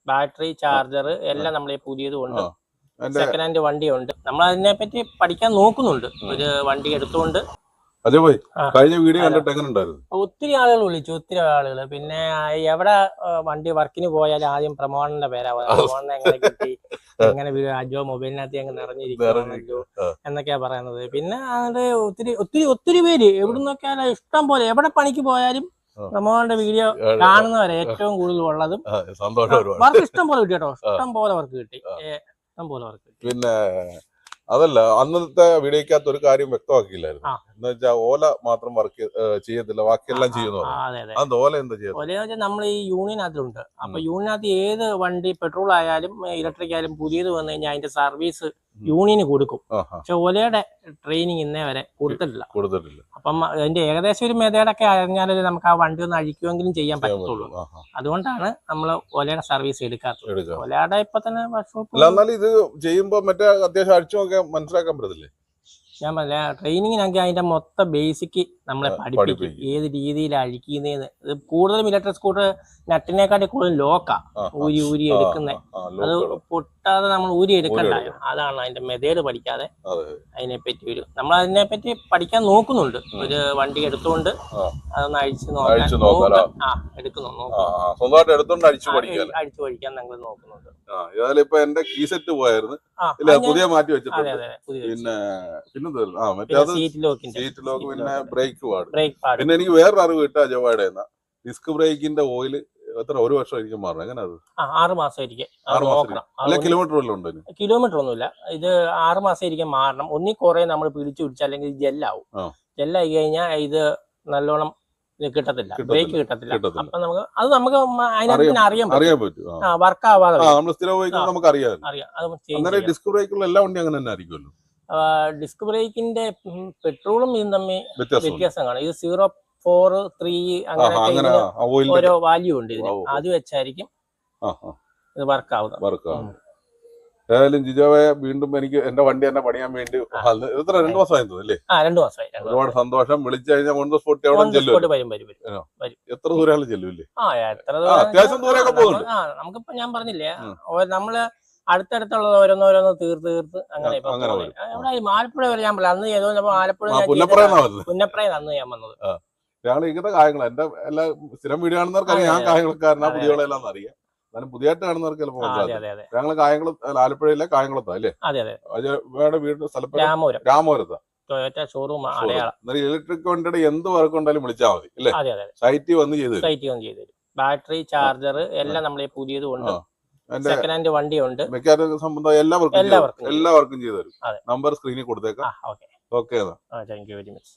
Battery, charger എല്ലാം നമ്മളെ പുതിയതും ഉണ്ട്, സെക്കൻഡ് ഹാൻഡ് വണ്ടിയുണ്ട്. നമ്മൾ അതിനെ പറ്റി പഠിക്കാൻ നോക്കുന്നുണ്ട്. ഒരു വണ്ടി എടുത്തുകൊണ്ട് കഴിഞ്ഞ വീഡിയോ കണ്ടിട്ട് എങ്ങനെ ഉണ്ടായിരുന്നു? ഒത്തിരി ആളുകൾ വിളിച്ചു, ഒത്തിരി ആളുകൾ. പിന്നെ എവിടെ വണ്ടി വർക്കിന് പോയാലും ആദ്യം പ്രമോദന്റെ പേരാ, പ്രമോദനെ എങ്ങനെ കിട്ടി, എങ്ങനെ അജോ മൊബൈലിനകത്ത് എങ്ങനെ നിറഞ്ഞിരിക്കുന്നു എന്നൊക്കെയാ പറയുന്നത്. പിന്നെ അത് ഒത്തിരി ഒത്തിരി ഒത്തിരി പേര് എവിടെ നിന്നൊക്കെയാലും ഇഷ്ടം പോലെ എവിടെ പണിക്ക് പോയാലും പ്രമോദന്റെ വീഡിയോ കാണുന്നവരെ ഏറ്റവും കൂടുതൽ ഉള്ളതും വർക്ക് ഇഷ്ടം പോലെ കിട്ടി കേട്ടോ, ഇഷ്ടം പോലെ വർക്ക് കിട്ടി, ഇഷ്ടം പോലെ വർക്ക് കിട്ടി. പിന്നെ അതല്ല, അന്നത്തെ വീഡിയോക്കകത്ത് ഒരു കാര്യം വ്യക്തമാക്കിയില്ലായിരുന്നു. എന്ന് വെച്ചാൽ ഓല മാത്രം വർക്ക് ചെയ്യത്തില്ല, ബാക്കിയെല്ലാം ചെയ്യുന്നു. ഓല എന്താ ചെയ്യുന്നത്? ഓല വെച്ചാൽ നമ്മൾ ഈ യൂണിയനകത്തുണ്ട്. അപ്പൊ യൂണിയനകത്ത് ഏത് വണ്ടി പെട്രോൾ ആയാലും ഇലക്ട്രിക് ആയാലും പുതിയത് വന്നു കഴിഞ്ഞാൽ അതിന്റെ സർവീസ് യൂണിയന് കൊടുക്കും. പക്ഷെ ഓലയുടെ ട്രെയിനിങ് ഇന്നേ വരെ കൊടുത്തിട്ടില്ല. അപ്പം അതിന്റെ ഏകദേശം ഒരു മെതേഡൊക്കെ അറിഞ്ഞാലേ നമുക്ക് ആ വണ്ടി ഒന്ന് അഴിക്കുമെങ്കിലും ചെയ്യാൻ പറ്റത്തുള്ളൂ. അതുകൊണ്ടാണ് നമ്മൾ ഓലയുടെ സർവീസ് എടുക്കാത്തത്. ഓലയുടെ ഇപ്പൊ തന്നെ വർക്ക്ഷോപ്പ് ഇത് ചെയ്യുമ്പോ മറ്റേ അത്യാവശ്യം അഴിച്ചു മനസ്സിലാക്കാൻ പറ്റത്തില്ലേ? ഞാൻ പറഞ്ഞ ട്രെയിനിങ്ങിനാണെങ്കിൽ അതിന്റെ മൊത്തം ബേസിക് നമ്മളെ പഠിപ്പിക്കും, ഏത് രീതിയിൽ അഴിക്കുന്നതെന്ന്. ഇത് കൂടുതലും ഇലക്ട്രിക് സ്കൂട്ടർ നട്ടിനെക്കാട്ടി കൂടുതൽ ലോക്കാ ഊരി എടുക്കുന്നത്. അത് പൊട്ടാതെ നമ്മൾ ഊരി എടുക്കണ്ടായോ, അതാണ് അതിന്റെ മെതേഡ് പഠിക്കാതെ അതിനെപ്പറ്റി നമ്മൾ അതിനെപ്പറ്റി പഠിക്കാൻ നോക്കുന്നുണ്ട്. ഒരു വണ്ടി എടുത്തുകൊണ്ട് അതൊന്ന് അഴിച്ചു അഴിച്ചു പഠിക്കാൻ ഞങ്ങൾ നോക്കുന്നുണ്ട്. ഇപ്പൊ എന്റെ കീ സെറ്റ് പോയായിരുന്നു, പുതിയ മാറ്റി വെച്ചിട്ടുണ്ട്. പിന്നെ സീറ്റ് ലോക്ക്, പിന്നെ ബ്രേക്ക് പാഡ്. പിന്നെ എനിക്ക് വേറൊരു അറിവ് കിട്ടാ ജവാടെ ഡിസ്ക് ബ്രേക്കിന്റെ ഓയിൽ എത്ര, ഒരു വർഷം ആയിരിക്കും മാറണം? എങ്ങനെ അത്? 6 മാസമായിരിക്കും. കിലോമീറ്റർ വല്ലതും ഉണ്ടോ? കിലോമീറ്റർ ഒന്നുമില്ല, ഇത് 6 മാസമായിരിക്കും മാറണം. ഒന്നിൽ കുറെ നമ്മൾ പിടിച്ചു പിടിച്ചാൽ അല്ലെങ്കിൽ ജെല്ലാവും. ജെല്ലായി കഴിഞ്ഞാൽ ഇത് നല്ലോണം കിട്ടത്തില്ല, ബ്രേക്ക് കിട്ടത്തില്ല. അപ്പൊ നമുക്ക് അതിനകത്ത് അറിയാൻ പറ്റും വർക്ക് ആവാതെ. ഡിസ്ക് ബ്രേക്കുള്ള എല്ലാ വണ്ടിയും അങ്ങനെ തന്നെ ആയിരിക്കുമല്ലോ. ഡിസ്ക് ബ്രേക്കിന്റെ പെട്രോളും ഇതും തമ്മിൽ വ്യത്യാസം കാണും. ഇത് 0, 4, 3 അങ്ങനെ ഓരോ വാല്യൂ ഉണ്ട് ഇതിന്. അത് വെച്ചായിരിക്കും ഇത് വർക്ക് ആവുന്നത്. ഏതായാലും ജിജോയെ വീണ്ടും എനിക്ക് എന്റെ വണ്ടി തന്നെ പണിയാൻ വേണ്ടി 2 മാസമായി തോന്നുന്നല്ലേ? 2 മാസമായി. ഒരുപാട് സന്തോഷം. വിളിച്ചു കഴിഞ്ഞാൽ ഓൺ ദ സ്പോട്ട് എത്ര ദൂരം ചെല്ലുമല്ലേ? അത്യാവശ്യം ദൂരമൊക്കെ പോകുന്നു. നമുക്കിപ്പോ ഞാൻ പറഞ്ഞില്ലേ, നമ്മള് അടുത്തടുത്തുള്ളത് ഓരോന്നോരോന്ന് തീർത്ത് അങ്ങനെ ആലപ്പുഴ വരെ ഞാൻ പറയാം. അന്ന് ചെയ്തോ ആലപ്പുഴ പുന്നപ്രയിൽ അന്ന് ഞാൻ വന്നത്. ഞങ്ങൾ ഇങ്ങനത്തെ കാര്യങ്ങൾ എന്റെ എല്ലാ സ്ഥിരം വീഡിയോ കാണുന്നവർക്ക് ഞാൻ കായംകുളക്കാരനാ, പുതിയോളെല്ലാം അറിയാം. എന്നാലും പുതിയതായിട്ട് കാണുന്നവർക്ക് ചിലപ്പോൾ ഞങ്ങൾ കായംകുളം, ആലപ്പുഴയിലെ കായംകുളത്താ അല്ലേ? വേറെ വീട് സ്ഥലം രാമപുരത്താ. ഷോറൂം. ഇലക്ട്രിക് വണ്ടിയുടെ എന്ത് വർക്ക് ഉണ്ടായാലും വിളിച്ചാൽ മതി അല്ലേ? സൈറ്റിൽ വന്ന് ചെയ്തു തരും. ബാറ്ററി, ചാർജർ എല്ലാം നമ്മളെ പുതിയതും ഉണ്ട്, സെക്കൻഡ് ഹാൻഡ് വണ്ടിയുണ്ട്, മെക്കാനിക് സംബന്ധമായ എല്ലാ വർക്കും ചെയ്തു തരും. നമ്പർ സ്ക്രീനിൽ കൊടുത്തേക്കാം. Okay, thank you very much.